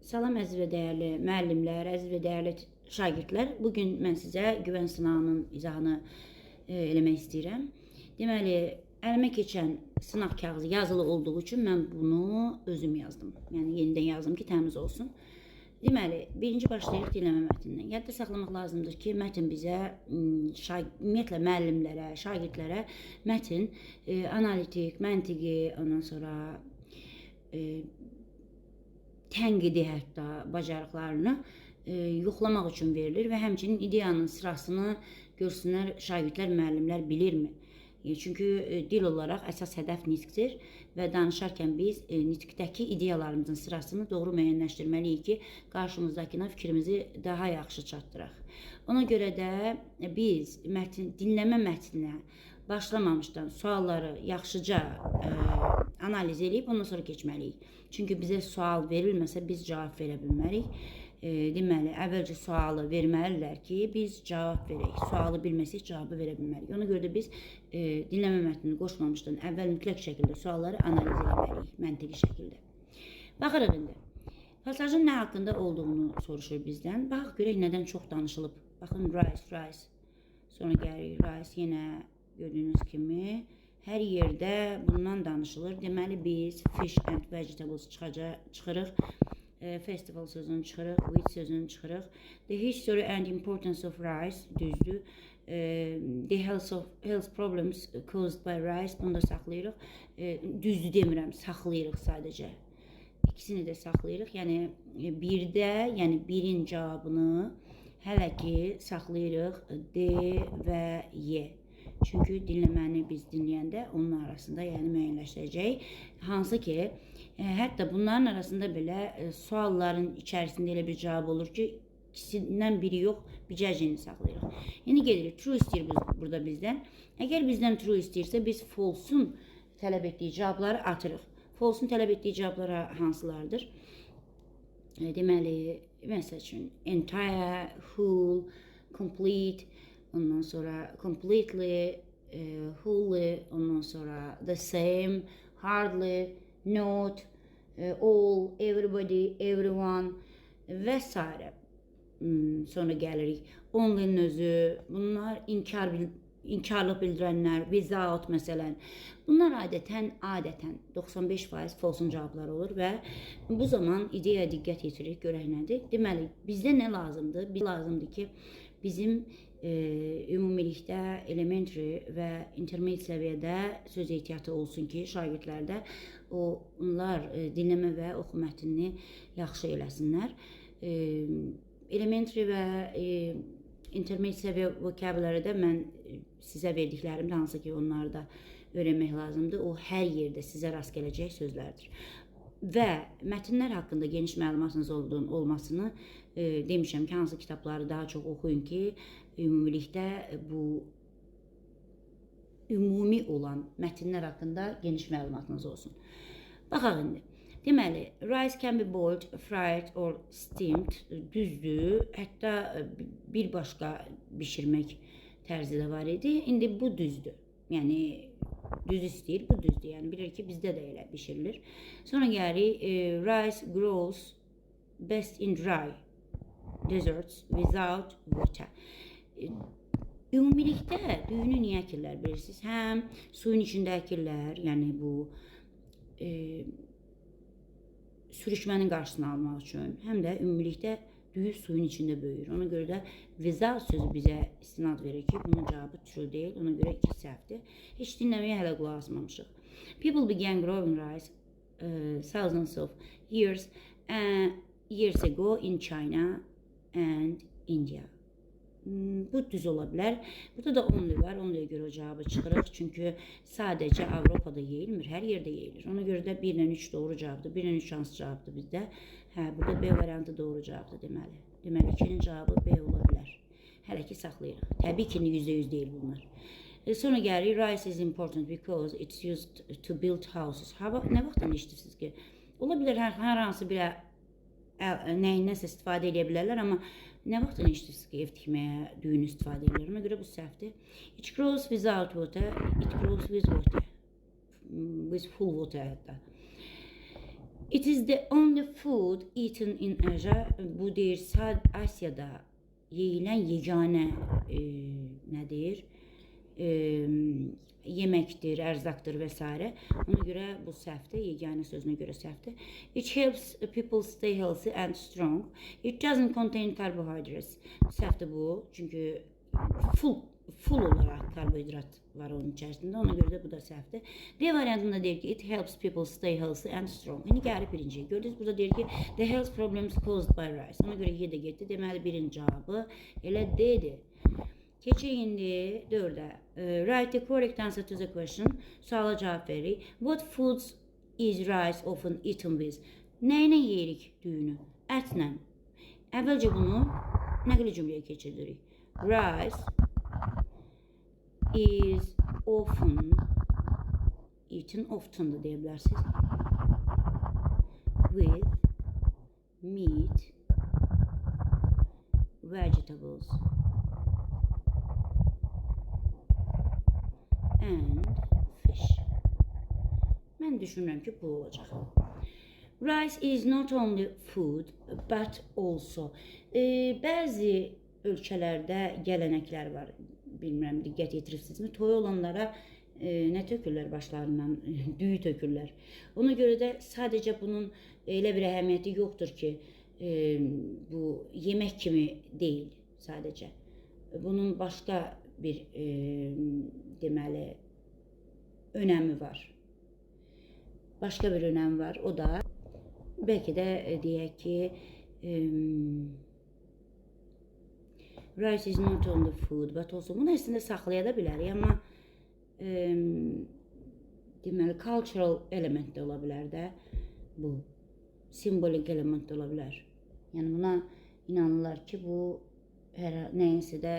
Salam əziz və dəyərli müəllimlər, əziz və dəyərli şagirdlər. Bugün mən sizə güvən sınağının izahını eləmək istəyirəm. Deməli, əlimə keçən sınaq kağızı yazılı olduğu üçün mən bunu özüm yazdım. Yəni yenidən yazdım ki, təmiz olsun. Deməli, birinci başlayırıq dinləmə mətnindən. Yadda saxlamaq lazımdır ki, mətn bizə ümumiyyətlə müəllimlərə, şagirdlərə mətn analitik, məntiqi, ondan sonra tənqidi hətta bacarıqlarını yoxlamaq üçün verilir və həmçinin ideyanın sırasını görsünlər şagirdlər, müəllimlər bilirmi? Çünki dil olaraq əsas hədəf nitqdir və danışarkən biz nitqdəki ideyalarımızın sırasını doğru müəyyənləşdirməliyik ki, qarşımızdakına fikrimizi daha yaxşı çatdıraq. Ona görə də biz dinləmə mətninə başlamamışdan sualları yaxşıca analiz edib ondan sonra keçməliyik. Çünki bizə sual verilməsə biz cavab verə bilmərik. Deməli, əvvəlcə sualı verməlidirlər ki, biz cavab verək. Sualı bilməsək cavabı verə bilmərik. Ona görə də biz dinləmə mətnini qoşmamışdan əvvəl mütləq şəkildə sualları analiz etməliyik, məntiqi şəkildə. Baxırıq indi. Pasajın nə haqqında olduğunu soruşur bizdən. Baxaq görək nədən çox danışılıb. Baxın, rice. Sonra gəlirik rice, yenə gördüyünüz kimi hər yerdə bundan danışılır. Deməli, biz fish and vegetables çıxırıq. Festival sözünü çıxırıq, wheat sözünü çıxırıq. The history and importance of rice, düzdür. The health problems caused by rice, bunu da saxlayırıq. Düzdür demirəm, saxlayırıq sadəcə. İkisini də saxlayırıq. Yəni, birin cavabını hələ ki saxlayırıq D və Y. Çünki dinləməni biz dinləyəndə onun arasında müəyyənləşdirəcəyik. Hansı ki, hətta bunların arasında belə sualların içərisində elə bir cavab olur ki, ikisindən biri yox, bicəcini saxlayırıq. İndi gedirik, true istəyir burada bizdən. Əgər bizdən true istəyirsə, biz false-un tələb etdiyi cavabları atırıq. False-un tələb etdiyi cavablara hansılardır? Deməli, məsəl üçün, entire, whole, complete, ondan sonra completely, wholly, ondan sonra the same, hardly, not, all, everybody, everyone və s. Sonra gəlirik. Only'nin özü, bunlar inkarlıq bildirənlər, without məsələn. Bunlar adətən 95% false-un cavabları olur və bu zaman ideyaya diqqət yetiririk, görək nədir? Deməli, bizdə nə lazımdır? Bizə lazımdır ki, bizim ümumilikdə elementary və intermediate səviyyədə söz ehtiyatı olsun ki, şagirdlərdə onlar dinləmə və oxu mətnini yaxşı eləsinlər. Elementary və intermediate səviyyə vokabularıda mən sizə verdiklərimdə hansı ki, onları da öyrənmək lazımdır. O, hər yerdə sizə rast gələcək sözlərdir. Və mətnlər haqqında geniş məlumatınız olmasını demişəm ki, hansı kitabları daha çox oxuyun ki, ümumilikdə bu ümumi olan mətnlər haqqında geniş məlumatınız olsun. Baxaq indi. Deməli, rice can be boiled, fried or steamed, düzdür. Hətta bir başqa bişirmək tərzi də var idi. İndi bu düzdür. Yəni, düz istəyir, bu düzdür. Yəni, bilir ki, bizdə də elə bişirilir. Sonra gəlirik, rice grows best in dry deserts without water. Ümumilikdə düyünü niyə əkirlər bilirsiniz? Həm suyun içində əkirlər, yəni bu sürüşmənin qarşısını almaq üçün, həm də ümumilikdə düyü suyun içində böyür. Ona görə də without sözü bizə istinad verir ki, bunun cavabı true deyil, ona görə 2 səhvdir. Heç dinləməyə hələ qulaq asmamışıq. People began growing rice thousands of years ago in China and India. Bu düz ola bilər. Burada da onlu var. Onluya görə o cavabı çıxırıq. Çünki sadəcə Avropada yeyilmir, hər yerdə yeyilir. Ona görə də 1-lə 3 doğru cavabdır. 1-lə 3 hansı cavabdır bizdə? Burada B variantı doğru cavabdır deməli. Deməli, 2-nin cavabı B ola bilər. Hələ ki, saxlayırıq. Təbii ki, %100 deyil bunlar. Sonra gəlirik, rice is important because it's used to build houses. Nə vaxtdan eşitirsiniz ki? Ola bilər, hər hansı bir nəyinnəsə istifadə edə bilərlər, amma nə vaxtdan eşitirsiniz ki, ev tikməyə düyünü istifadə edirlər? Ona görə bu səhvdir. It grows without water, it grows with water. With full water hətta. It is the only food eaten in Asia. Bu deyir Asiyada yeyilən yeganə nədir? Yeməkdir, ərzaqdır və s. Ona görə bu səhvdir, yeganə sözünə görə səhvdir. It helps people stay healthy and strong. It doesn't contain carbohydrates. Səhvdir bu, çünki full olarak karbohidrat var onun içerisinde. Ona göre de bu da səhvdir. D variantında deyir ki, it helps people stay healthy and strong. İndi gəlir birinciyə. Gördünüz, burada deyir ki, the health problems caused by rice. Ona göre Y də getdi. Deməli, birinci cavabı elə D'dir. Keçək indi 4-ə. Write the correct answer to the question. Suala cavab veririk. What foods is rice often eaten with? Nəyinə yeyirik düyünü? Ətlə. Əvvəlcə bunu nəqli cümləyə keçiririk. Rice is often eaten, often da deyə bilərsiniz. With meat, vegetables and fish. Mən düşünürəm ki, bu olacaq. Rice is not only food but also. Bəzi ölkələrdə gələnəklər var. Bilmirəm, diqqət yetirirsizmi? Toy olanlara nə tökürlər başlarından? Düyü tökürlər. Ona görə də sadəcə bunun elə bir əhəmiyyəti yoxdur ki, bu yemək kimi deyil sadəcə. Bunun başqa bir deməli önəmi var. Başqa bir önəmi var. O da bəlkə də deyək ki, rice is not only food but also. Bunu əslində saxlaya da bilərik, amma deməli cultural element də ola bilər də bu. Simbolik element də ola bilər. Yəni buna inanırlar ki, bu nəyinsə də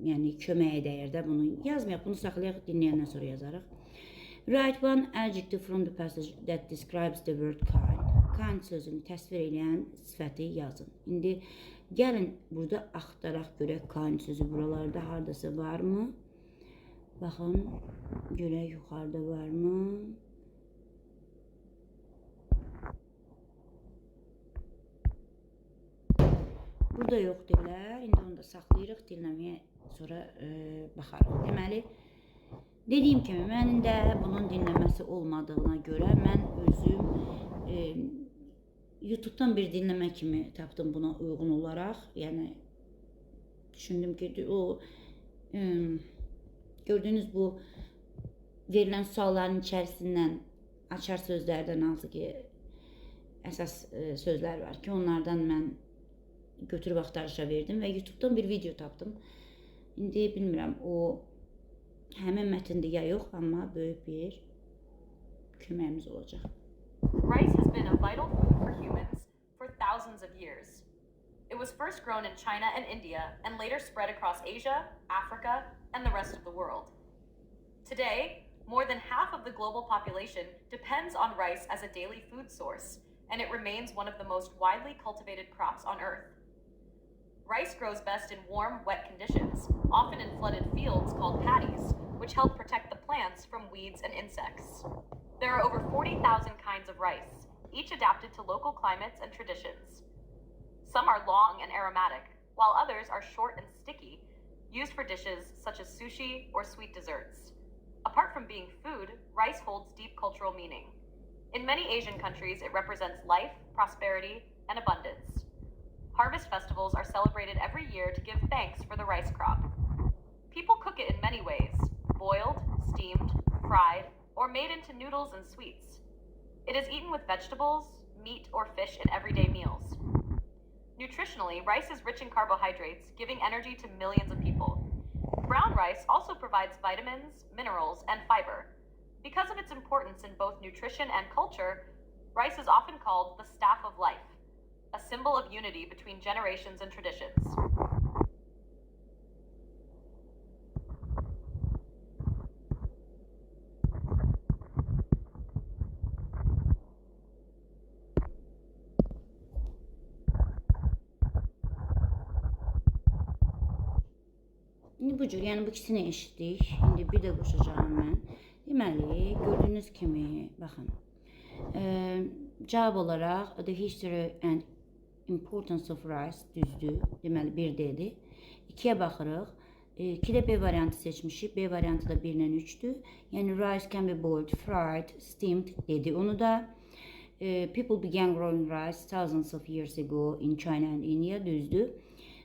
yəni köməyə dəyər də. Bunu yazmayaq, bunu saxlayaq, dinləyəndən sonra yazarıq. Write one adjective from the passage that describes the word kind. Kind sözünü təsvir edən sifəti yazın. İndi gəlin burada axtaraq görək kind sözü buralarda hardasa varmı? Baxın, görək yuxarıda varmı? Burada yoxdurlar. İndi onu da saxlayırıq, dinləməyə sonra baxarıq. Deməli, dediyim kimi, mənim də bunun dinləməsi olmadığına görə mən özüm YouTube'dan bir dinləmə kimi tapdım buna uyğun olaraq. Yəni, düşündüm ki, o gördüyünüz bu verilən sualların içərisindən açar sözlərdən hansı ki, əsas sözlər var ki, onlardan mən götürüb axtarışa verdim və YouTube'dan bir video tapdım. İndi bilmirəm, o həmin mətndə ya yox, amma böyük bir köməyimiz olacaq. Rice has been a vital food for humans for thousands of years. It was first grown in China and India and later spread across Asia, Africa, and the rest of the world. Today, more than half of the global population depends on rice as a daily food source, and it remains one of the most widely cultivated crops on Earth. Rice grows best in warm, wet conditions, often in flooded fields called paddies, which help protect the plants from weeds and insects. There are over 40,000 kinds of rice, each adapted to local climates and traditions. Some are long and aromatic, while others are short and sticky, used for dishes such as sushi or sweet desserts. Apart from being food, rice holds deep cultural meaning. In many Asian countries, it represents life, prosperity, and abundance. Harvest festivals are celebrated every year to give thanks for the rice crop. People cook it in many ways: boiled, steamed, fried, or made into noodles and sweets. It is eaten with vegetables, meat, or fish in everyday meals. Nutritionally, rice is rich in carbohydrates, giving energy to millions of people. Brown rice also provides vitamins, minerals, and fiber. Because of its importance in both nutrition and culture, rice is often called the staff of life, a symbol of unity between generations and traditions. İndi bu cür, yəni bu ikisini eşitdik. İndi bir də qoşacağım mən. Deməli, gördüyünüz kimi, baxın. Cavab olaraq the history and importance of rice düzdür. Deməli 1 dedi. 2-yə baxırıq. 2-də B variantı seçmişik. B variantı da 1 ilə 3-dür. Yəni rice can be boiled, fried, steamed dedi. Onu da people began growing rice thousands of years ago in China and India düzdür.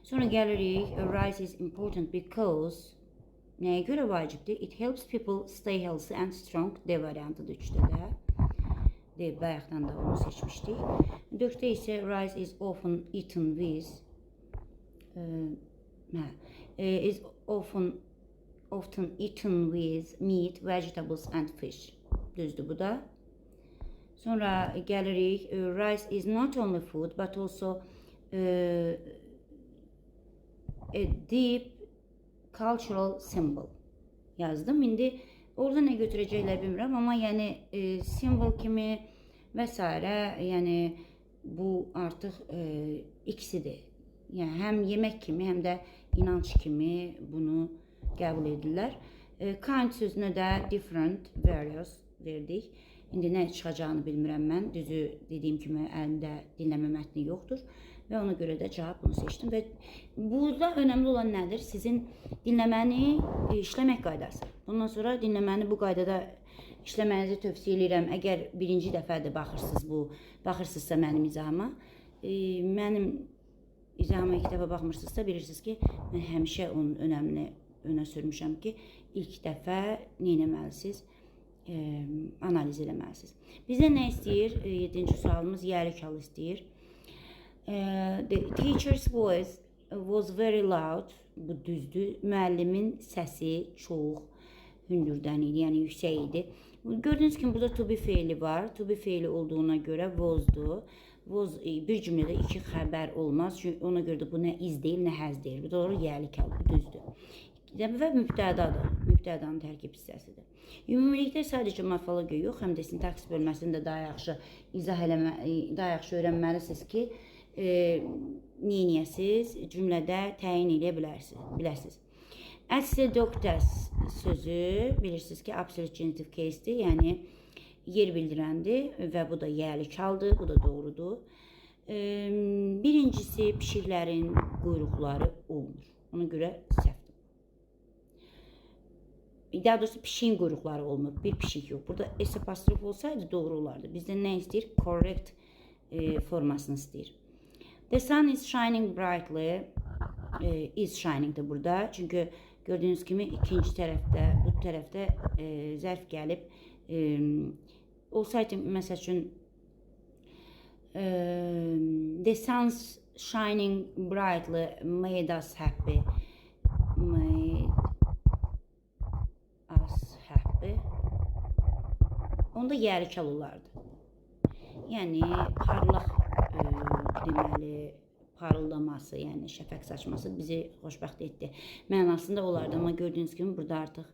Sonra gəlirik. Rice is important because nəyə görə vacibdir? It helps people stay healthy and strong. D variantıdır 3-də də. D bayaqdan da onu seçmişdik. 4-də isə rice is often eaten with is often eaten with meat, vegetables and fish. Düzdür bu da. Sonra gəlirik. Rice is not only food but also a deep cultural symbol. Yazdım. İndi orada nə götürəcəklər bilmirəm, amma yəni simvol kimi və s. yəni bu artıq ikisidir. Yəni həm yemək kimi, həm də inanç kimi bunu qəbul edirlər. Kind sözünə də different, various verdik. İndi nə çıxacağını bilmirəm mən. Düzü dediyim kimi əlimdə dinləmə mətni yoxdur. Və ona görə də cavab bunu seçdim. Və burada önəmli olan nədir? Sizin dinləməni işləmək qaydası. Bundan sonra dinləməni bu qaydada işləmənizi tövsiyə edirəm. Əgər birinci dəfədir baxırsınızsa mənim izahıma. Mənim izahıma 2 dəfə baxmırsınızsa bilirsiniz ki, mən həmişə onun önəmini önə sürmüşəm ki, ilk dəfə nə etməlisiniz? Analiz eləməlisiniz. Bizdən nə istəyir? 7-ci sualımız yerli kal istəyir. The teacher's voice was very loud. Bu düzdür. Müəllimin səsi çox hündürdən idi, yəni yüksək idi. Gördüyünüz kimi burada to be feili var. To be feili olduğuna görə was'dur. Was bir cümlədə 2 xəbər olmaz. Çünki ona görə də bu nə iz deyil, nə həz deyil. Bu doğru yerli kal, bu düzdür. Və mübtədadır. Mübtədanın tərkib hissəsidir. Ümumilikdə sadəcə morfologiya yox, həm də sintaks bölməsini də daha yaxşı öyrənməlisiniz ki, neyniyəsiz cümlədə təyin edə biləsiniz. As a doctor sözü bilirsiniz ki, absolute genitive case'dir, yəni yer bildirəndir və bu da yerli kaldır, bu da doğrudur. Birincisi pişiklərin quyruqları olmur. Ona görə səhvdir. Daha doğrusu pişiyin quyruqları olmur, bir pişik yox. Burada S apostrof olsaydı doğru olardı. Bizdən nə istəyir? Correct formasını istəyir. The sun is shining brightly. Is shining'dir burada. Çünki gördüyünüz kimi ikinci tərəfdə, bu tərəfdə zərf gəlib. Olsaydı, məsəl üçün, the sun's shining brightly made us happy. Made us happy. Onda yerli kal olardı. Yəni parlaq deməli parıldaması, yəni şəfəq saçması bizi xoşbəxt etdi. Mənasında olardı, amma gördüyünüz kimi burada artıq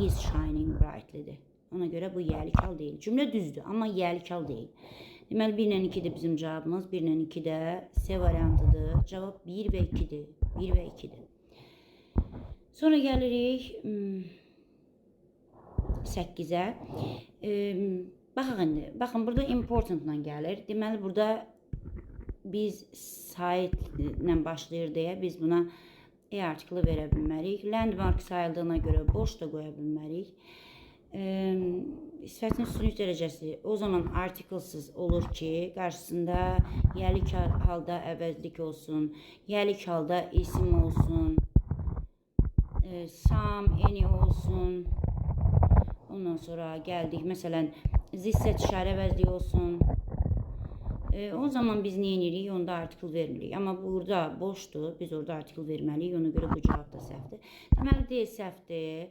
is shining brightly'dir. Ona görə bu yerli kal deyil. Cümlə düzdür, amma yerli kal deyil. Deməli 1 ilə 2-dir bizim cavabımız. 1 ilə 2 də C variantıdır. Cavab 1 və 2-dir. 1 və 2-dir. Sonra gəlirik 8-ə. Baxın indi. Baxın, burada important-la gəlir. Deməli, burada biz site ilə başlayır deyə biz buna E artiklı verə bilmərik. Landmark sayıldığına görə boş da qoya bilmərik. Sifətin üstünlük dərəcəsi o zaman artiklsız olur ki, qarşısında yerlik halda əvəzlik olsun, yerlik halda isim olsun, some, any olsun. Ondan sonra gəldik, məsələn, zissət işarə əvəzliyi olsun. O zaman biz nə edirik? Onda artikl vermirik. Amma burada boşdur. Biz orada artikl verməliyik. Ona görə bu cavab da səhvdir. Deməli, D səhvdir.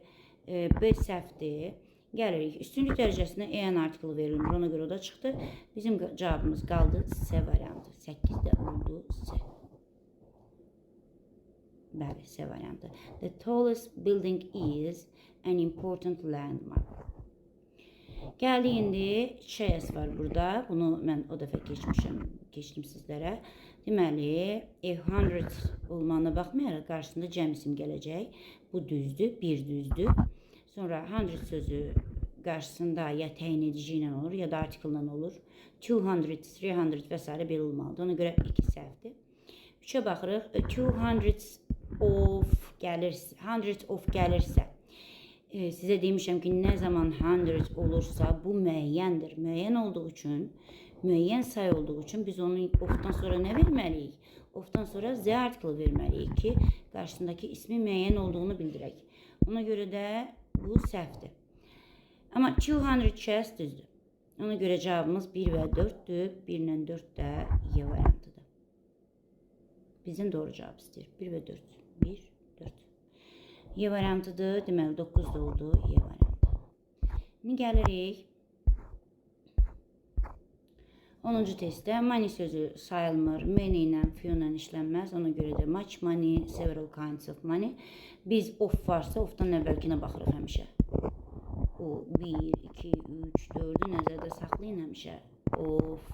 B səhvdir. Gəlirik. Üstünlük dərəcəsinə EN artiklı verilir. Ona görə o da çıxdı. Bizim cavabımız qaldı C variantı. 8-də oldu C. Bəli, C variantı. The tallest building is an important landmark. Gəldi indi CS var burada. Bunu mən o dəfə keçdim sizlərə. Deməli, 100 olmağına baxmayaraq qarşısında cəm isim gələcək. Bu düzdür, bir düzdür. Sonra 100 sözü qarşısında ya təyin edici ilə olur, ya da article ilə olur. 200, 300 və s. belə olmalıdır. Ona görə 2 səhvdir. 3-ə baxırıq. 200 of gəlirsə, 100 of gəlirsə, sizə demişəm ki, nə zaman 100 olursa bu müəyyəndir. Müəyyən olduğu üçün, müəyyən sayı olduğu üçün biz onu ofdan sonra nə verməliyik? Ofdan sonra z article verməliyik ki, qarşısındakı ismi müəyyən olduğunu bildirək. Ona görə də bu səhvdir. Amma 200 chess düzdür. Ona görə cavabımız 1 və 4-dür. 1 ilə 4 də Y variantıdır. Bizdən doğru cavab istəyir. 1 və 4. 1, 4. Y variantıdır. Deməli 9 da oldu. Y variantı. İndi gəlirik 10-cu testdə. Money sözü sayılmır. Many ilə, few ilə işlənməz. Ona görə də much money, several kinds of money. Biz of varsa ofdan əvvəlkinə baxırıq həmişə. O 1, 2, 3, 4-ü nəzərdə saxlayın həmişə. Of,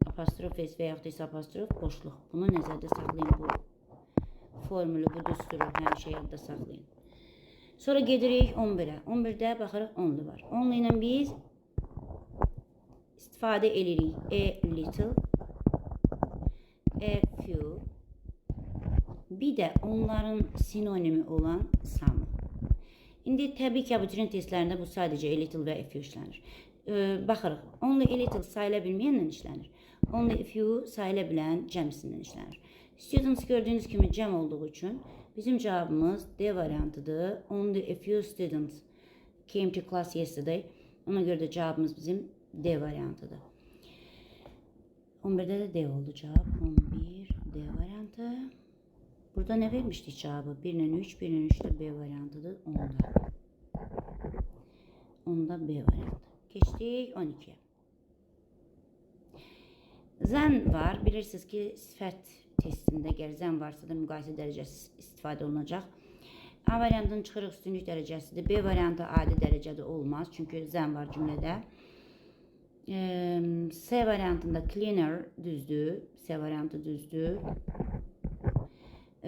apostrof S və yaxud da apostrof boşluq. Bunu nəzərdə saxlayın. Bu formülü, bu düsturu həmişə yadda saxlayın. Sonra gedirik 11-ə. 11-də baxırıq 10-lu var. 10-lu ilə biz istifadə edirik. A little, a few, bir də onların sinonimi olan some. İndi təbii ki, abituriyent testlərində bu sadəcə a little və a few işlənir. Baxırıq, only a little sayıla bilməyənlə işlənir. Only a few sayıla bilən cəmsindən işlənir. Students gördüyünüz kimi cəm olduğu üçün bizim cavabımız D variantıdır. Only a few students came to class yesterday. Ona görə də cavabımız bizim D variantıdır. 11'də də D oldu cavab. 11 D variantı. Burada ne vermiştik cevabı? 1 ilə 3, 1 ilə 3 də B variantıdır. 10'da. 10'da B variantı. Geçtik 12'ye. Zən var. Bilirsiniz ki, sifət testində əgər zən varsa da müqayisə dərəcəsi istifadə olunacaq. A variantının çıxırıq üstünlük dərəcəsidir. B variantı adi dərəcədə olmaz. Çünki zən var cümlədə. C variantında cleaner düzdür. C variantı düzdür.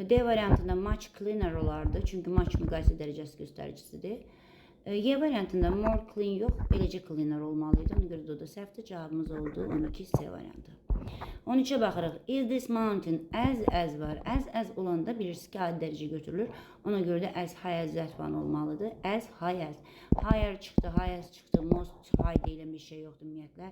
D variantında much cleaner olardı. Çünki much müqayisə dərəcəsi göstəricisidir. Y variantında more clean yox, eləcə cleaner olmalıydı. Ona görə də o da səhvdir. Cavabımız oldu 12 C variantı. 13'e baxırıq. Is this mountain as var. As olanda bilirsiniz ki, adi dərəcə götürülür. Ona görə də as high as that one olmalıdır. As high as. Higher çıxdı, high as çıxdı. Most high deyilən bir şey yoxdur ümumiyyətlə.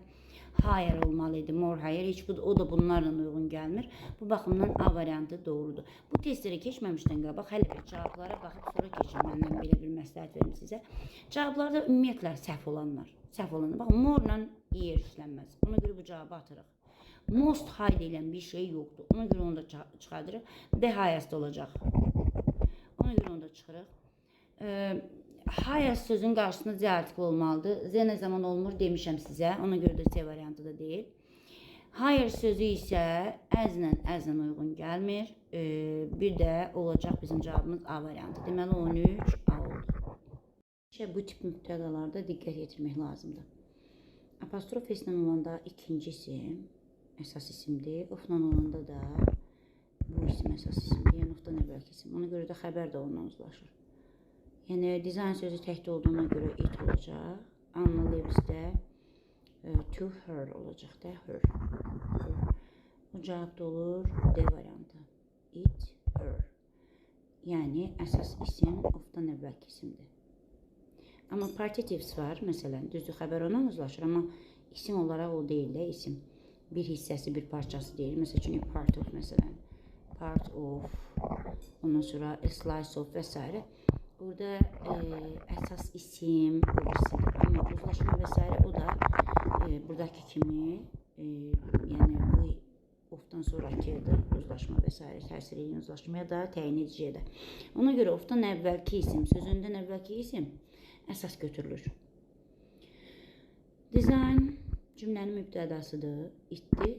Higher olmalıydı. More higher. Heç o da bunlarla uyğun gəlmir. Bu baxımdan A variantı doğrudur. Bu testləri keçməmişdən qabaq hələ bir cavablara baxıb sonra keçin. Məndən belə bir məsləhət verim sizə. Cavablarda ümumiyyətlə səhv olanlar. Səhv olanlar. Baxın, more-la yer işlənməz. Ona görə bu cavabı atırıq. Most high deyilən bir şey yoxdur. Ona görə onu da çıxardırıq. The highest olacaq. Ona görə onu da çıxırıq. Highest sözün qarşısında Z artikli olmalıdır. Z nə zaman olmur demişəm sizə. Ona görə də C variantı da deyil. Higher sözü isə as-la uyğun gəlmir. Bir də olacaq bizim cavabımız A variantı. Deməli 13 A oldu. Bu tip mübtədalarda diqqət yetirmək lazımdır. Apostrof S-lə olanda ikincisi əsas isimdir. Ofla olanda da bu isim əsas isimdir. Yəni ofdan əvvəlki isim. Ona görə də xəbər də ondan uzlaşır. Yəni dizayn sözü təkdə olduğuna görə it olacaq. Anna Lewis'də to her olacaq da her. O cavab da olur D variantı. It, her. Yəni əsas isim ofdan əvvəlki isimdir. Amma partitives var, məsələn, düzdür, xəbər ondan uzlaşır, amma isim olaraq o deyil də isim. Bir hissəsi, bir parçası deyil. Məsəl üçün, part of, məsələn. Part of, ondan sonra a slice of və s. Burada əsas isim olursa, amma uzlaşma və s. o da buradakı kimi, yəni bu ofdan sonrakidir, uzlaşma və s. Təsir edən uzlaşmaya da təyin ediciyə də. Ona görə ofdan əvvəlki isim, sözündən əvvəlki isim əsas götürülür. Dizayn cümlənin mübtədasıdır, itdir.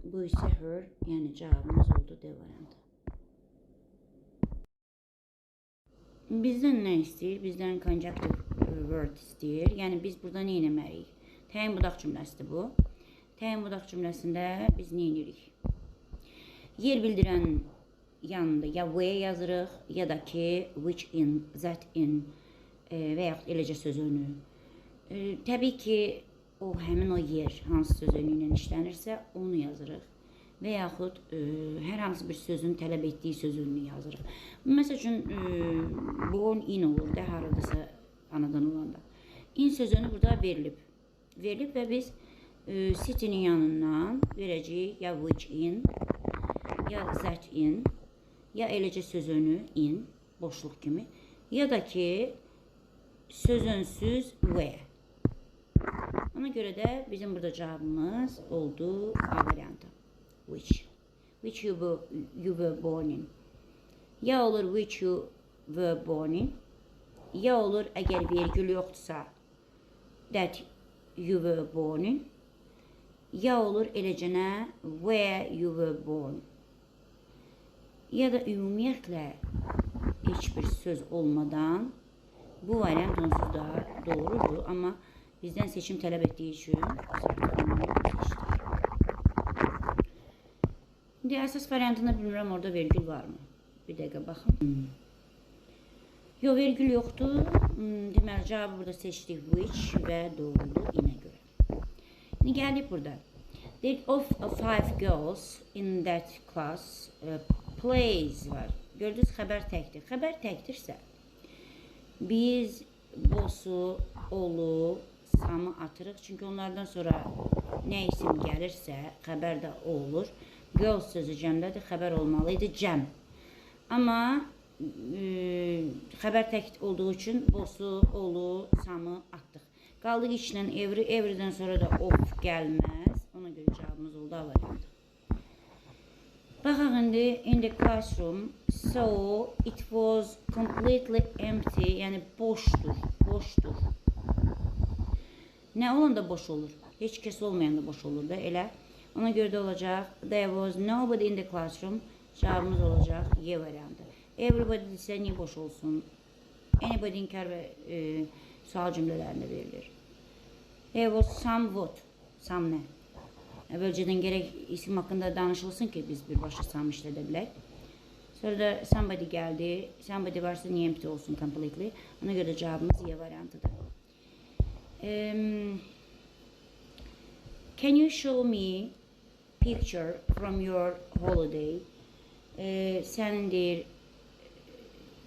Bu isə her, yəni cavabımız oldu D variantı. Bizdən nə istəyir? Bizdən conjunctive word istəyir. Yəni biz burada nə etməliyik? Təyin budaq cümləsidir bu. Təyin budaq cümləsində biz nə edirik? Yer bildirən yanında ya where yazırıq, ya da ki which in, that in və yaxud eləcə söz önü. Təbii ki, o həmin o yer hansı söz önü ilə işlənirsə, onu yazırıq. Və yaxud hər hansı bir sözün tələb etdiyi söz önünü yazırıq. Məsəl üçün, born in olur da, haradasa anadan olanda. In söz önü burada verilib. Verilib və biz city'nin yanından verəcəyik ya which in, ya that in, ya eləcə söz önü in, boşluq kimi, ya da ki sözünsüz where. Ona görə də bizim burada cavabımız oldu A variantı. Which you were born in. Ya olur which you were born in, ya olur əgər vergül yoxdursa that you were born in, ya olur eləcənə where you were born. Ya da ümumiyyətlə heç bir söz olmadan bu variant onsuz da doğrudur, amma bizdən seçim tələb etdiyi üçün seçdik. İndi əsas variantında bilmirəm, orada vergül var mı? Bir dəqiqə baxın. Yox, vergül yoxdur. Deməli, cavabı burada seçdik which və doğrudur inə görə. İndi gəldik burada. There of 5 girls in that class plays var. Gördünüz, xəbər təkdir. Xəbər təkdirsə, biz bosu, olu, samı atırıq. Çünki onlardan sonra nə isim gəlirsə, xəbər də o olur. Girls sözü cəmdədir, xəbər olmalıydı cəm. Amma xəbər tək olduğu üçün bosu, olu, samı atdıq. Qaldıq içlə every, everydən sonra da of gəlməz. Ona görə cavabımız oldu A variantı. Baxaq indi in the classroom, so it was completely empty, yəni boşdur, boşdur. Nə olanda boş olur? Heç kəs olmayanda boş olur da elə. Ona görə də olacaq there was nobody in the classroom. Cavabımız olacaq Y variantı. Everybody desə niyə boş olsun? Anybody inkar və sual cümlələrində verilir. There was some what? Some nə? Əvvəlcədən gərək isim haqqında danışılsın ki, biz birbaşa some işlədə bilək. Sonra da somebody gəldi. Somebody varsa niyə empty olsun completely? Ona görə də cavabımız Y variantıdır. Can you show me picture from your holiday? Sənin deyir,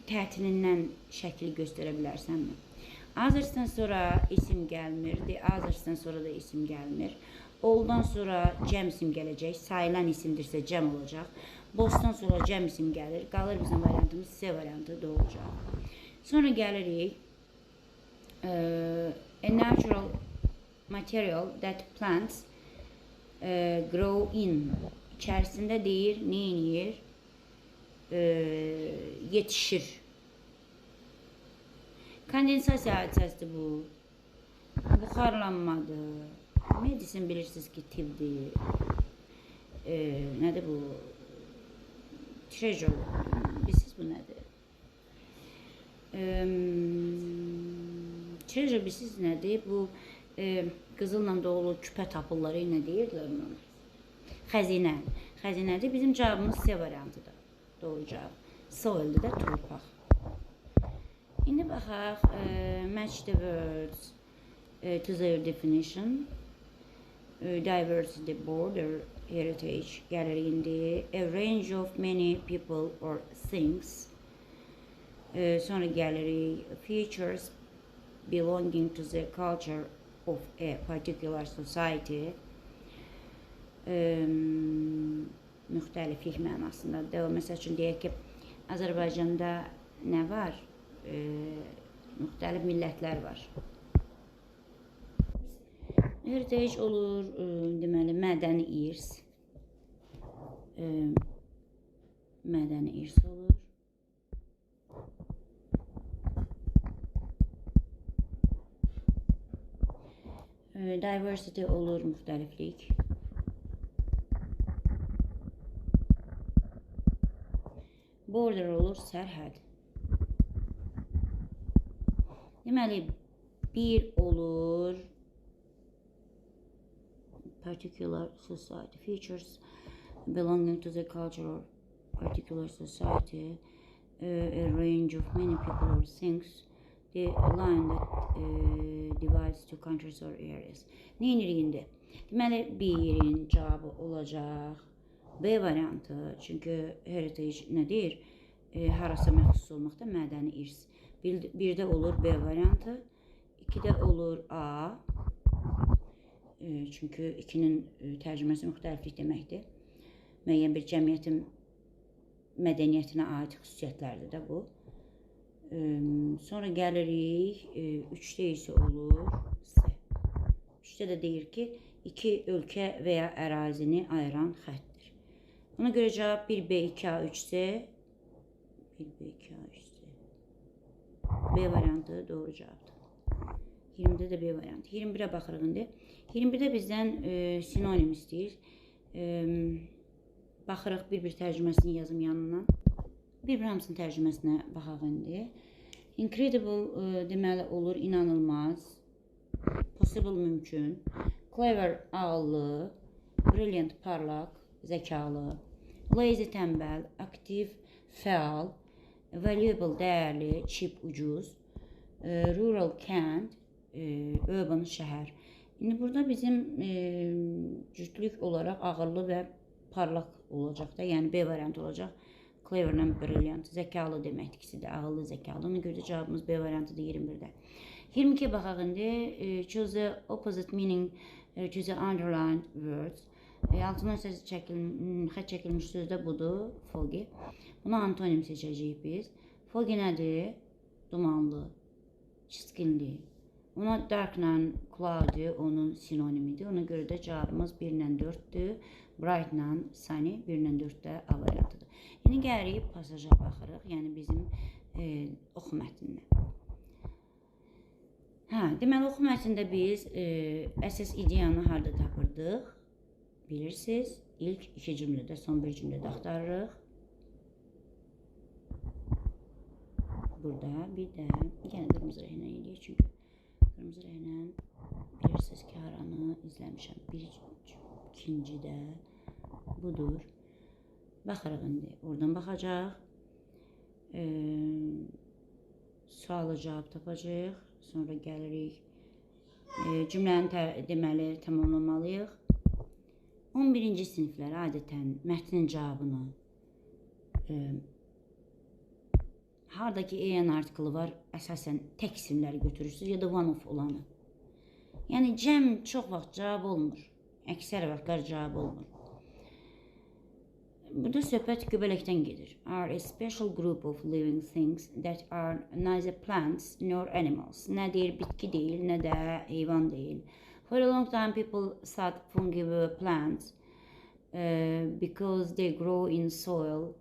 tətilindən şəkli göstərə bilərsənmi? Azırsdan sonra isim gəlmir, azırsdan sonra da isim gəlmir. Oldan sonra cəm isim gələcək, sayılan isimdirsə cəm olacaq. Bosdan sonra cəm isim gəlir, qalır bizim variantımız C variantı doğulacaq. Sonra gəlirik a natural material that plants grow in. İçərisində deyir, nə eləyir? Yetişir. Kondensasiya hadisəsidir bu. Buxarlanmadır. Medisin bilirsiniz ki tipdir. Nədir bu? Treasure. Bilirsiniz bu nədir? Treasure bilirsiniz nədir? Bu qızılla dolu küpə tapırlar, nə deyirlər ona? Xəzinə. Xəzinədir. Bizim cavabımız C variantıdır. Doğru cavab. Soil'dir də torpaq. İndi baxaq, match the words to their definition. Diversity, border, heritage gəlir indi. A range of many people or things. Sonra gəlirik features belonging to the culture of a particular society. Müxtəliflik mənasındadır. Məsəl üçün deyək ki, Azərbaycanda nə var? Müxtəlif millətlər var. Heritage olur, deməli, mədəni irs. Mədəni irs olur. Diversity olur, müxtəliflik. Border olur, sərhəd. Deməli, bir olur, particular society, features belonging to the culture or particular society, a range of many people or things, the line that divides two countries or areas. Neyinirik indi? Deməli, birin cavabı olacaq B variantı. Çünki heritage nə deyir? Harasa məxsus olmaqda mədəni irs. Birdə olur B variantı, 2-də olur A. Çünki 2-nin tərcüməsi müxtəliflik deməkdir. Müəyyən bir cəmiyyətin mədəniyyətinə aid xüsusiyyətlərdir də bu. Sonra gəlirik 3-də isə olur C. 3-də də deyir ki, 2 ölkə və ya ərazini ayıran xəttdir. Ona görə cavab 1B2A3C. 1B2A3C. B variantı doğru cavabdır. 20-də də B variantı. 21-ə baxırıq indi. 21-də bizdən sinonim istəyir. Baxırıq bir tərcüməsini yazım yanından. Bir hamısının tərcüməsinə baxaq indi. Incredible deməli olur inanılmaz. Possible mümkün. Clever ağıllı. Brilliant parlaq, zəkalı. Lazy tənbəl, aktiv, fəal. Valuable dəyərli, cheap ucuz. Rural kənd, urban şəhər. İndi burada bizim cütlük olaraq ağıllı və parlaq olacaq da, yəni B variantı olacaq. Clever and brilliant, zəkalı deməkdir ikisi də, ağıllı, zəkalı. Ona görə cavabımız B variantıdır 21-də. 22-yə baxaq indi. Choose the opposite meaning to the underlined words. Altından xət çəkilmiş söz də budur, foggy. Buna antonim seçəcəyik biz. Foggy nədir? Dumanlı, çiskinli. Ona darkla cloudy onun sinonimidir. Ona görə də cavabımız 1-lə 4-dür. Brightla sunny 1-lə 4-də A variantıdır. İndi gəlirik pasaja baxırıq, yəni bizim oxu mətninə. Deməli, oxu mətnində biz əsas ideyanı harada tapırdıq? Bilirsiniz, ilk 2 cümlədə, son bir cümlədə axtarırıq. Burada bir də, yəni qırmızı rəhnə eləyək, çünki qırmızı rəhnə bilirsiniz ki, haranı izləmişəm. İkincidə budur. Baxırıq indi, oradan baxacaq. Sualı cavab tapacaq. Sonra gəlirik. Cümləni deməli tamamlamalıyıq. 11-ci siniflər adətən mətnin cavabını haradakı EN artikılı var, əsasən tək isimləri götürürsünüz ya da one-off olanı. Yəni cəm çox vaxt cavab olmur. Əksər vaxtlar cavab olmur. Burada söhbət göbələkdən gedir. Are a special group of living things that are neither plants nor animals. Nə deyir, bitki deyil, nə də heyvan deyil. For a long time people thought fungi were plants because they grow in soil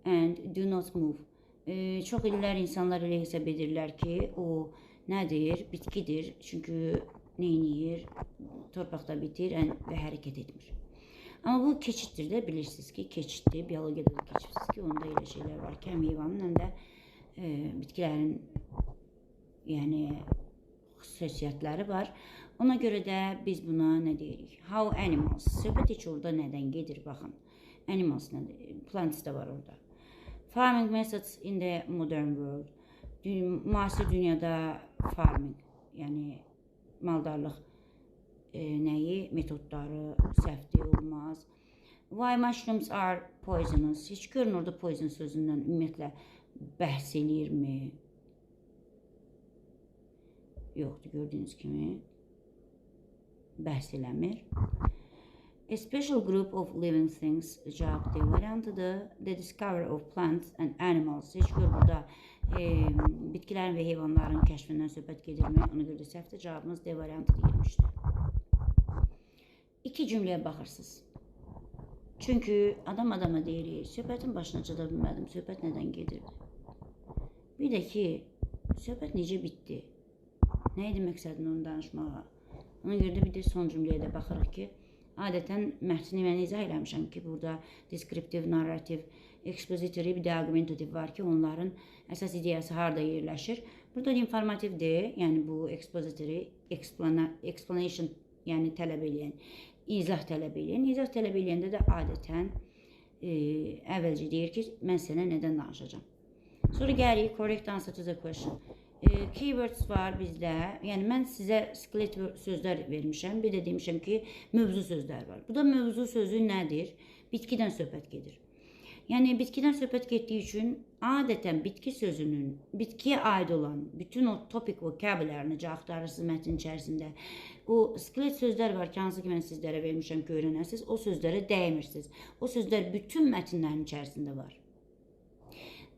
and do not move. Çox illər insanlar elə hesab edirlər ki, o nədir, bitkidir. Çünki neyniyir, torpaqda bitir və hərəkət etmir. Amma bu keçiddir də, bilirsiniz ki, keçiddir, biologiyada da keçirsiniz ki, onda elə şeylər var ki, həm heyvanın, həm də bitkilərin xüsusiyyətləri var. Ona görə də biz buna nə deyirik? How animals. Söhbət heç orada nədən gedir, baxın. Animals nədir? Plants da var orada. Farming methods in the modern world. Müasir dünyada farming, yəni maldarlıq nəyi, metodları səhvdir, olmaz. Why mushrooms are poisonous? Heç görün orada poison sözündən ümumiyyətlə bəhs eləyirmi? Yoxdur, gördüyünüz kimi bəhs eləmir. A special group of living things cavab D variantıdır. The discovery of plants and animals. Heç gör burada bitkilərin və heyvanların kəşfindən söhbət gedirmi? Ona görə də səhvdir, cavabımız D variantı deyilmişdir. 2 cümləyə baxırsınız. Çünki adam adama deyirik, söhbətin başına çata bilmədim, söhbət nədən gedirdi? Bir də ki, söhbət necə bitdi? Nə idi məqsədin onu danışmağa? Ona görə də bir də son cümləyə də baxırıq ki, adətən mətni mən izah eləmişəm ki, burada deskriptiv, narrativ, expository, bir də argumentativ var ki, onların əsas ideyası harada yerləşir. Burada informativdir, yəni bu expository, explanation, yəni tələb eləyən, izah tələb eləyən. İzah tələb eləyəndə də adətən əvvəlcə deyir ki, mən sənə nədən danışacağam. Sonra gəlirik correct answer to the question. Keywords var bizdə. Yəni mən sizə skelet sözlər vermişəm. Bir də demişəm ki, mövzu sözlər var. Bu da mövzu sözü nədir? Bitkidən söhbət gedir. Yəni bitkidən söhbət getdiyi üçün adətən bitki sözünün, bitkiyə aid olan bütün o topik vokabullərini axtarırsınız mətnin içərisində. O skelet sözlər var ki, hansı ki mən sizlərə vermişəm ki, öyrənəsiniz. O sözlərə dəymirsiniz. O sözlər bütün mətnlərin içərisində var.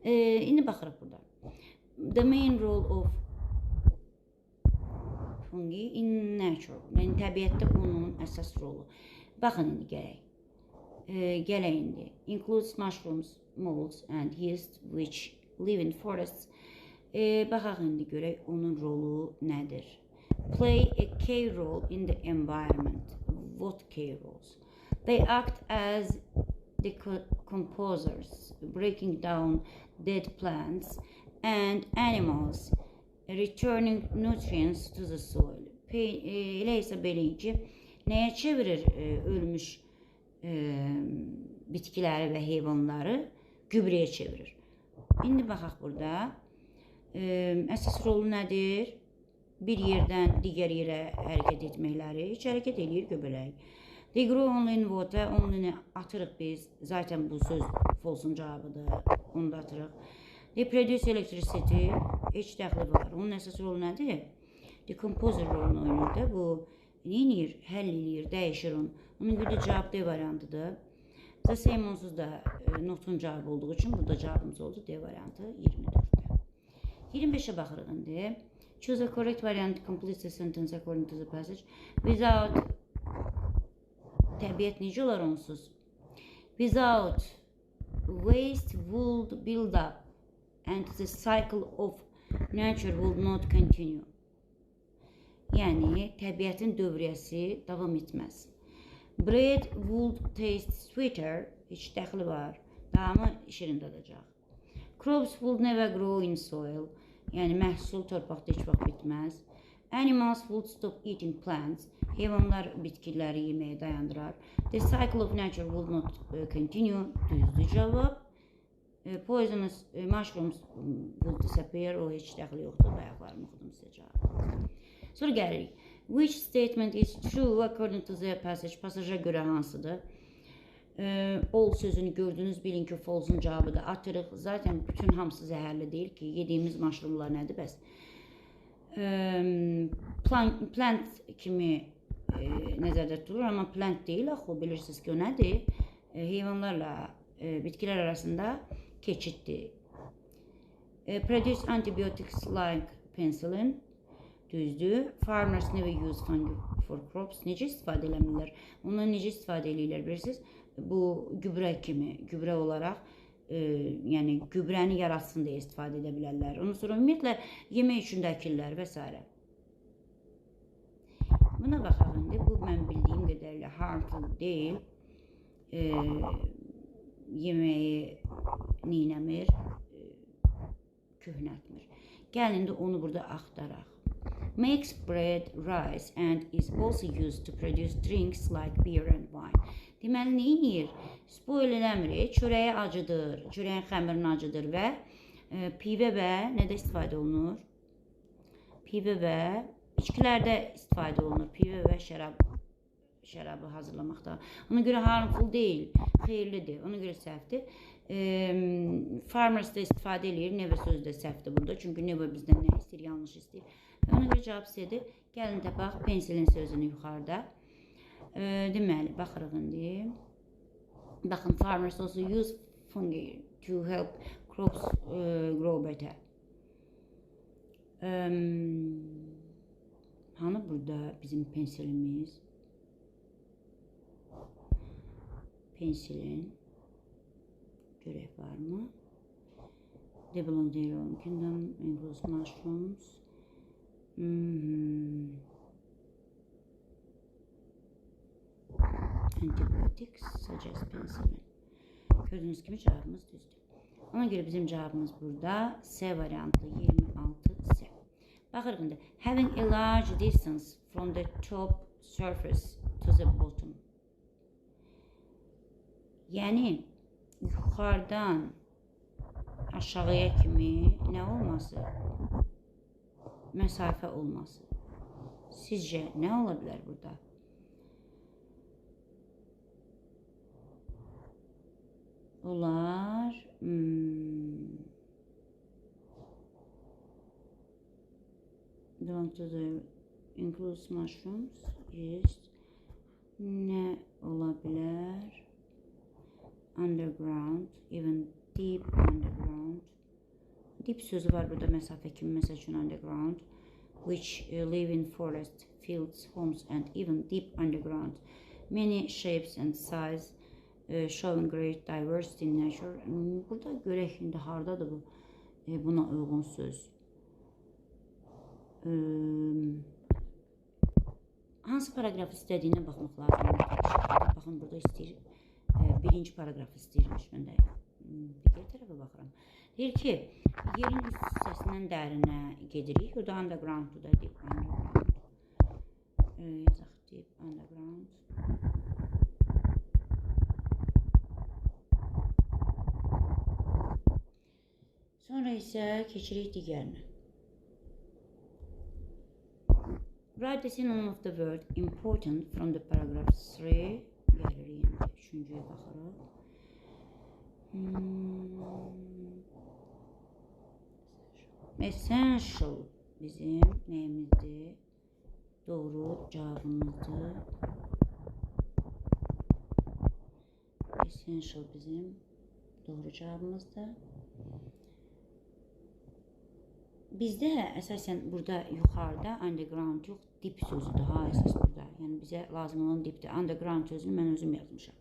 İndi baxırıq burada. The main role of fungi in nature. Yəni təbiətdə onun əsas rolu. Baxın indi gələk. Gələk indi. Includes mushrooms, molds and yeast which live in forests. Baxaq indi görək onun rolu nədir? Play a key role in the environment. What key roles? They act as decomposers, breaking down dead plants and animals, returning nutrients to the soil. Elə isə belə ki, nəyə çevirir ölmüş bitkiləri və heyvanları? Gübrəyə çevirir. İndi baxaq burada. Əsas rolu nədir? Bir yerdən digər yerə hərəkət etməkləri. Heç hərəkət edir göbələk. They grow only in water. Only atırıq biz. Zaten bu söz false-un cavabıdır. Onu da atırıq. They produce electricity. Heç dəxli var. Onun əsas rolu nədir? Decomposer rolunu oynayır da. Bu neyinir? Həll edir, dəyişir onu. Onun görə cavab D variantıdır. The same onsuz da notun cavabı olduğu için burada cavabımız oldu. D variantı 24'te. 25'e baxırıq indi. Choose a correct variant, complete the sentence according to the passage. Without təbiət necə olar onsuz? Without waste would build up and the cycle of nature would not continue. Yəni təbiətin dövriyyəsi davam etməz. Bread would taste sweeter. Heç dəxli var. Daha mı şirin dadacaq? Crops would never grow in soil. Yəni məhsul torpaqda heç vaxt bitməz. Animals would stop eating plants. Heyvanlar bitkiləri yeməyi dayandırar. The cycle of nature would not continue. Düzdür cavab. Poisonous mushrooms would disappear. O heç dəxli yoxdur. Bayaqlarımı oxudum sizə cavab. Sonra gəlirik. Which statement is true according to the passage? Pasaja görə hansıdır? All sözünü gördünüz, bilin ki false-un cavabıdır. Atırıq. Zaten bütün hamısı zəhərli deyil ki. Yediyimiz maşrumlar nədir bəs? Plant kimi nəzərdə tutulur, amma plant deyil axı. Bilirsiniz ki o nədir? Heyvanlarla bitkilər arasında keçiddir. Produce antibiotics like penicillin. Düzdür. Farmers never use fungi for crops. Necə istifadə eləmirlər? Ondan necə istifadə eləyirlər bilirsiniz? Bu gübrə kimi, gübrə olaraq, yəni gübrəni yaratsın deyə istifadə edə bilərlər. Ondan sonra ümumiyyətlə yemək üçün də əkirlər və s. Buna baxaq indi. Bu mən bildiyim qədərilə harmful deyil. Yeməyi neynəmir? Köhnətmir. Gəlin indi onu burada axtaraq. Makes bread, rice and is also used to produce drinks like beer and wine. Deməli, neyinir? Spoil eləmir, çörəyə acıdır, çörəyin xəmirini acıdır və pivə və nədə istifadə olunur? Pivə və içkilərdə istifadə olunur. Pivə və şərabı hazırlamaqda. Ona görə harmful deyil, xeyirlidir, ona görə səhvdir. Farmers da istifadə edir, never sözü də səhvdir burada. Çünki never bizdən nə istəyir, yanlış istəyir. Ona görə cavab C-dir. Gəlin də bax, penicillin sözünü yuxarıda. Deməli, baxırıq indi. Baxın, farmers also use fungi to help crops grow better. Hani burada bizim pensilimiz? Penicillin. Görək var mı? They belong to their own kingdom, includes mushrooms. Antibiotics suggest penicillin. Gördüğünüz gibi cevabımız düzdür. Ona göre bizim cevabımız burada C variantı 26 C. Baxırıq indi. Having a large distance from the top surface to the bottom. Yəni yuxarıdan aşağıya kimi nə olması? Məsafə olması. Sizcə nə ola bilər burada? Olar belong to the includes mushrooms. Yes. Ne ola bilər? Underground, even deep underground. Deep sözü var burada məsafə kimi, məsəl üçün underground, which live in forest, fields, homes and even deep underground. Many shapes and size showing great diversity in nature. Burada görək indi hardadır bu buna uyğun söz. Hansı paragraf istədiyinə baxmaq lazımdır. Baxın, burada istəyir, birinci paragraf istəyirmiş. Mən də digər tərəfə baxıram. Deyir ki, yerin üst hissəsindən dərinə gedirik. Burada underground-dur da, deep underground. Yazaq, deep underground. Sonra isə keçirik digərinə. Write the synonym of the word important from the paragraph 3. Gəlirik, yəni üçüncüyə baxırıq. Essential bizim nəyimizdir? Doğru cavabımızdır. Essential bizim doğru cavabımızdır. Bizdə əsasən burada yuxarıda underground yox, dip sözüdür ha əsas burada. Yəni bizə lazım olan dipdir. Underground sözünü mən özüm yazmışam.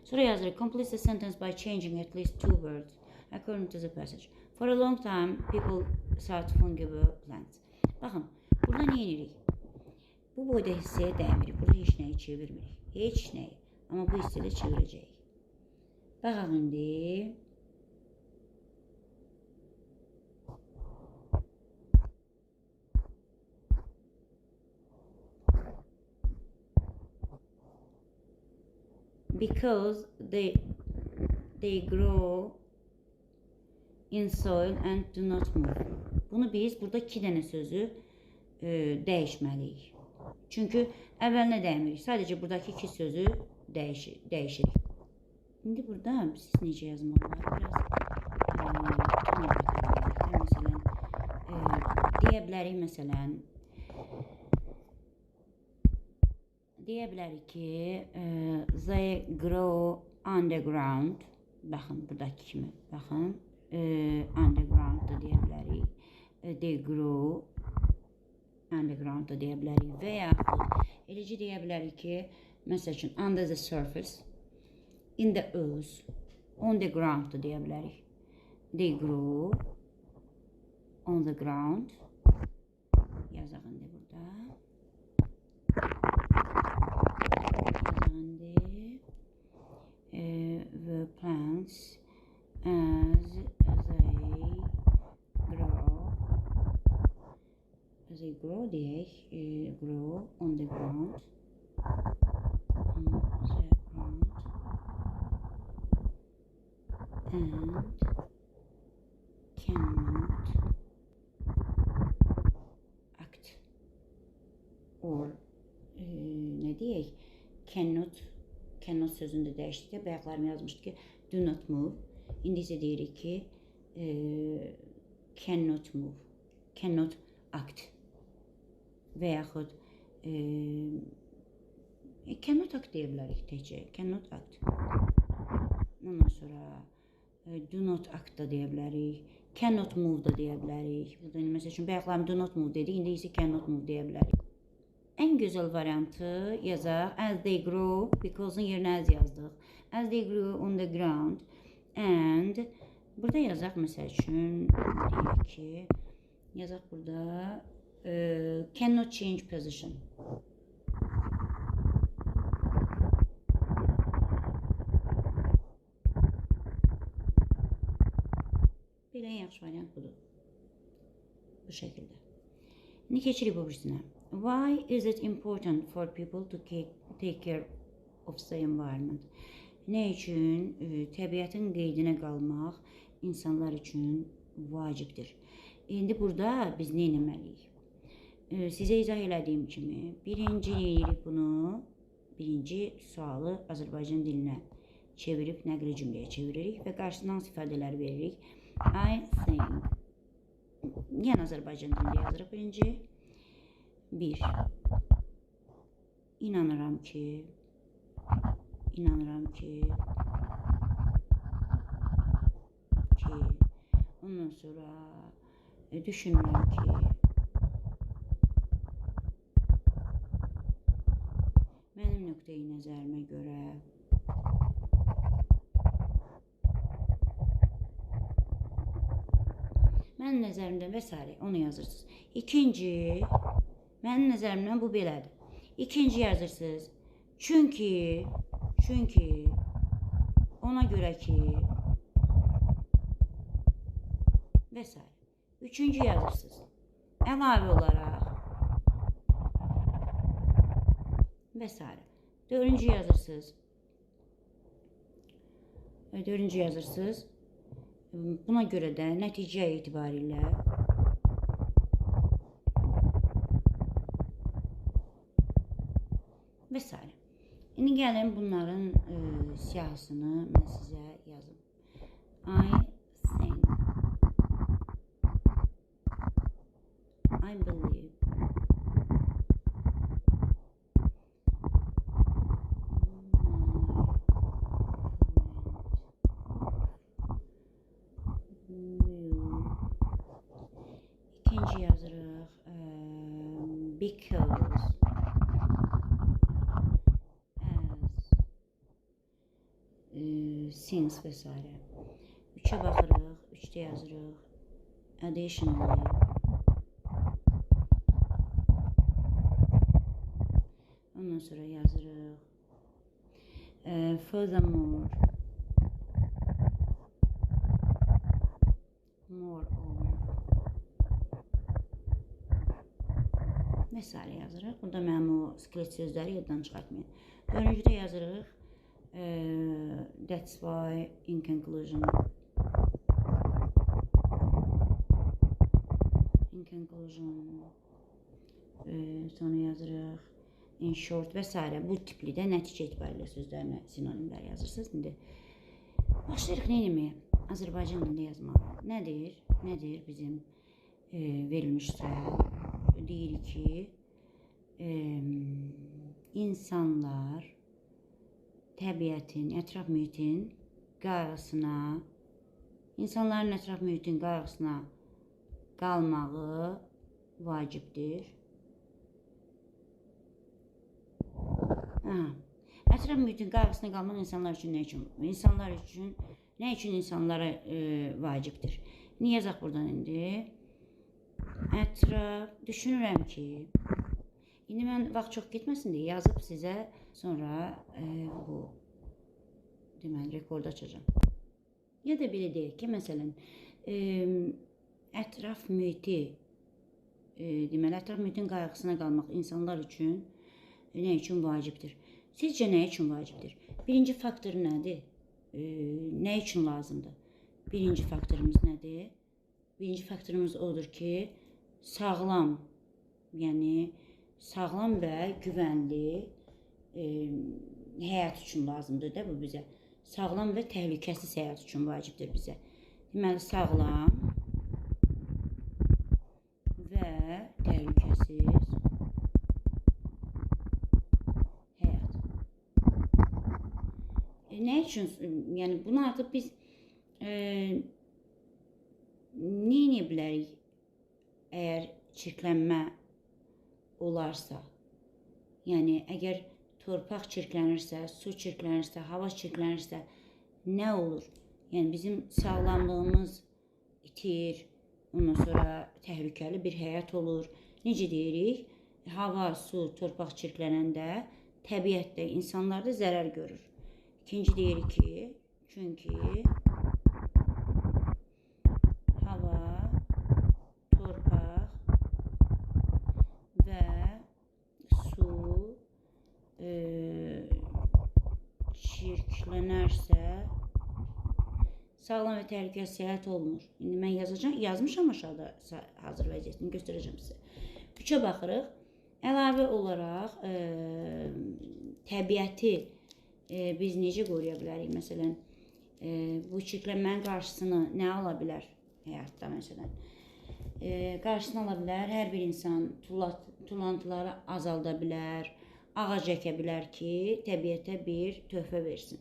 Sonra yazırıq. Complete the sentence by changing at least 2 words according to the passage. For a long time people sought fungible plants. Baxın, burada nə edirik? Bu boyda hissəyə dəymirik. Burada heç nəyi çevirmirik. Heç nəyi. Amma bu hissədə çevirəcəyik. Baxın indi. Because they grow in soil and do not move. Bunu biz burada 2 dənə sözü dəyişməliyik. Çünki əvvəlinə dəymirik. Sadəcə buradakı 2 sözü dəyişirik. İndi burada siz necə yazmalılar? Biraz məsələn deyə bilərik, məsələn deyə bilərik ki, they grow underground. Baxın, buradakı kimi. Baxın, underground da deyə bilərik. They grow underground da deyə bilərik. Və yaxud eləcə deyə bilərik ki, məsəl üçün under the surface, in the earth, on the ground da deyə bilərik. They grow on the ground. Yazaq indi burada. The plants as they grow deyək, grow on the ground, and cannot act, or nə deyək, cannot sözünü də dəyişdikdə bayaqlarım yazmışdı ki, do not move. İndi isə deyirik ki, cannot move, cannot act. Və yaxud cannot act deyə bilərik təkcə, cannot act. Ondan sonra do not act da deyə bilərik, cannot move da deyə bilərik. Burada məsəl üçün bayaqlarım do not move dedik, indi isə cannot move deyə bilərik. En gözəl variantı yazaq, as they grow, because-un yerinə as yazdıq. As they grow on the ground, and burada yazaq, məsəl üçün, deyək ki, yazaq burada, cannot change position. Belə en yaxşı variant budur. Bu şəkildə. İndi keçirik bu birisinə. Why is it important for people to take care of the environment? Nə üçün? Təbiətin qeydinə qalmaq insanlar üçün vacibdir. İndi burada biz nə etməliyik? Sizə izah elədiyim kimi, birinci eləyirik bunu, birinci sualı Azərbaycan dilinə çevirib nəqli cümləyə çeviririk və qarşısına hansı ifadələr veririk? I think. Yəni Azərbaycan dilində yazırıq birinci. 1. İnanıram ki. Ondan sonra düşünürəm ki. Mənim nöqteyi nəzərimə görə. Mənim nəzərimdə və s. onu yazırsınız. İkinci, mənim nəzərimdən bu belədir. İkinci yazırsınız. Çünki ona görə ki və s. Üçüncü yazırsınız. Əlavə olaraq və s. Dördüncü yazırsınız. Buna görə də nəticə etibarilə və s. İndi gəlin bunların siyahısını mən sizə yazım. I think. I believe. İkinci yazırıq. Because. Since və s. 3'e baxırıq, 3'də yazırıq. Additionally. Ondan sonra yazırıq. Furthermore. Moreover. Və s. yazırıq. Burada mənim o skelet sözləri yaddan çıxartmayın. Dördüncüdə yazırıq. That's why in conclusion sonra yazırıq in short və s. bu tipli də nəticə etibarilə sözlərinə sinonimlər yazırsınız. İndi başlayırıq nə etməyə? Azərbaycan dilində yazmağa. Nədir bizim verilmiş sual? Deyir ki insanlar təbiətin, ətraf mühitin qayğısına, insanların ətraf mühitin qayğısına qalmağı vacibdir. Ətraf mühitin qayğısına qalmaq insanlar üçün nə üçün? Nə üçün insanlara vacibdir? Niyə yazaq buradan indi? Ətraf, düşünürəm ki, indi mən vaxt çox getməsin deyə yazıb sizə sonra bu deməli rekordu açacağım. Ya da belə deyək ki, məsələn, ətraf mühitin qayğısına qalmaq insanlar üçün nə üçün vacibdir? Sizcə nə üçün vacibdir? Birinci faktor nədir? Nə üçün lazımdır? Birinci faktorumuz nədir? Birinci faktorumuz odur ki, sağlam və güvənli həyat üçün lazımdır da bu bizə. Sağlam və təhlükəsiz həyat üçün vacibdir bizə. Deməli, sağlam və təhlükəsiz həyat. Nə üçün? Yəni, bunu artıq biz nə edə bilərik? Əgər çirklənmə olarsa, yəni əgər torpaq çirklənirsə, su çirklənirsə, hava çirklənirsə nə olur? Yəni bizim sağlamlığımız itir, ondan sonra təhlükəli bir həyat olur. Necə deyirik? Hava, su, torpaq çirklənəndə təbiətdə, insanlarda zərər görür. İkinci deyirik ki, çünki hava, torpaq və su çirklənərsə sağlam və təhlükəsiz səyahət olunur. İndi mən yazmışam aşağıda hazır vəziyyətini göstərəcəm sizə. 3-ə baxırıq. Əlavə olaraq təbiəti biz necə qoruya bilərik? Məsələn, bu çirklənmənin qarşısını nə ala bilər həyatda məsələn? Qarşısını ala bilər, hər bir insan tullantıları azalda bilər, ağac əkə bilər ki, təbiətə bir töhfə versin.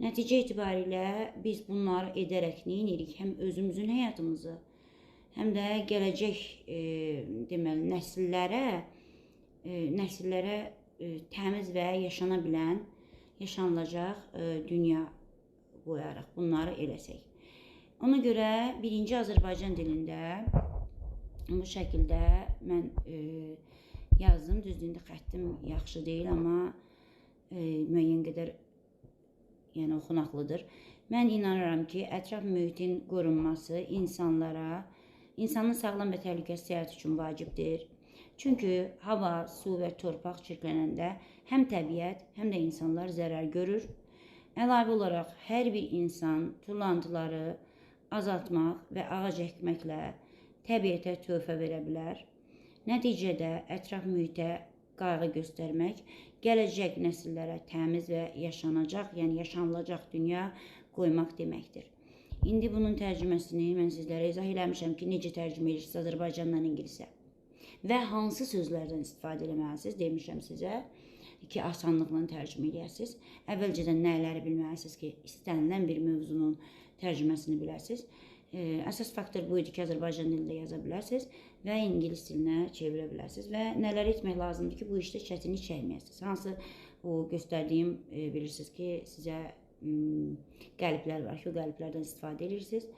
Nəticə itibarilə biz bunları edərək nə edirik? Həm özümüzün həyatımızı, həm də gələcək deməli nəsillərə təmiz və yaşana bilən, yaşanılacaq dünya qoyaraq bunları eləsək. Ona görə birinci Azərbaycan dilində bu şəkildə mən yazdım. Düzdür, xəttim yaxşı deyil, amma müəyyən qədər oxunaqlıdır. Mən inanıram ki, ətraf mühitin qorunması insanın sağlam və təhlükəsiz səyahət üçün vacibdir. Çünki hava, su və torpaq çirklənəndə həm təbiət, həm də insanlar zərər görür. Əlavə olaraq hər bir insan tullantıları azaltmaq və ağac əkməklə təbiətə töhfə verə bilər. Nəticədə ətraf mühitə qayğı göstərmək, gələcək nəsillərə təmiz və yaşanacaq, yəni yaşanılacaq dünya qoymaq deməkdir. İndi bunun tərcüməsini mən sizlərə izah eləmişəm ki, necə tərcümə edirsiniz Azərbaycandan ingilisə və hansı sözlərdən istifadə eləməlisiniz demişəm sizə ki, asanlıqla tərcümə edəsiniz. Əvvəlcədən nələri bilməlisiniz ki, istənilən bir mövzunun tərcüməsini biləsiniz. Əsas faktor bu idi ki, Azərbaycan dilində yaza bilərsiniz və ingilis dilinə çevirə bilərsiniz və nələr etmək lazımdır ki, bu işdə çətinlik çəkməyəsiniz. Hansı o göstərdiyim bilirsiniz ki, sizə qəliblər var ki, o qəliblərdən istifadə edirsiniz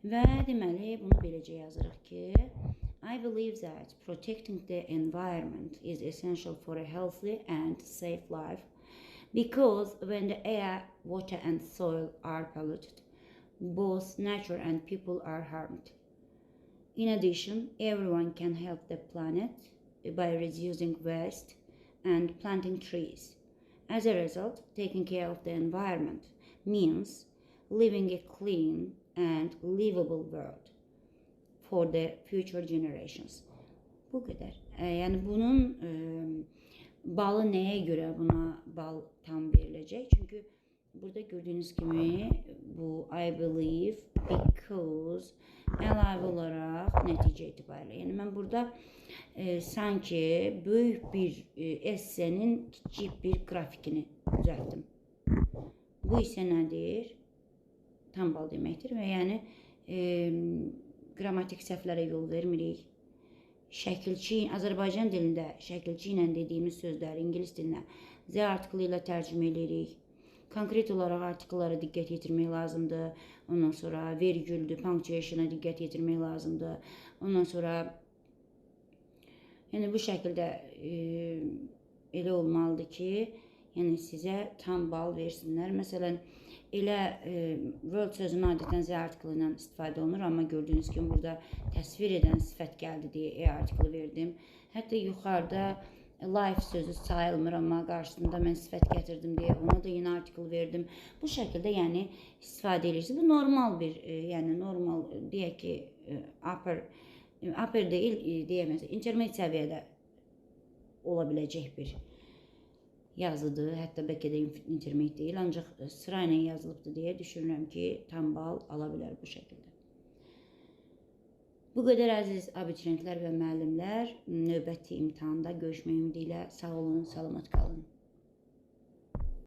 və deməli bunu beləcə yazırıq ki, I believe that protecting the environment is essential for a healthy and safe life because when the air, water and soil are polluted, both nature and people are harmed. In addition, everyone can help the planet by reducing waste and planting trees. As a result, taking care of the environment means living a clean and livable world for the future generations. Bu qədər. Yəni bunun balı nəyə görə buna bal tam veriləcək? Çünki burada gördüyünüz kimi bu I believe because əlavə olaraq nəticə etibarilə. Yəni mən burada sanki böyük bir essenin kiçik bir qrafikini düzəltdim. Bu isə nədir? Tam bal deməkdir və yəni qrammatik səhvlərə yol vermirik. Şəkilçi, Azərbaycan dilində şəkilçi ilə dediyimiz sözləri ingilis dilinə Z artiklı ilə tərcümə edirik. Konkret olaraq artikellara diqqət yetirmək lazımdır. Ondan sonra vergüldür, punctuation'a diqqət yetirmək lazımdır. Ondan sonra yəni bu şəkildə elə olmalıdır ki, yəni sizə tam bal versinlər. Məsələn, elə world sözünün adətən Z artiklı ilə istifadə olunur, amma gördüyünüz kimi burada təsvir edən sifət gəldi deyə E artiklı verdim. Hətta yuxarıda life sözü sayılmır, amma qarşısında mən sifət gətirdim deyə ona da yeni artikl verdim. Bu şəkildə yəni istifadə edirsiniz. Bu normal bir, yəni normal deyək ki, upper deyil, deyəməz, intermediate səviyyədə ola biləcək bir yazıdır. Hətta bəlkə də intermediate deyil, ancaq sırayla yazılıbdır deyə düşünürəm ki, tam bal ala bilər bu şəkildə. Bu qədər əziz abituriyentlər və müəllimlər, növbəti imtahanda görüşmək ümidi ilə sağ olun, salamat qalın.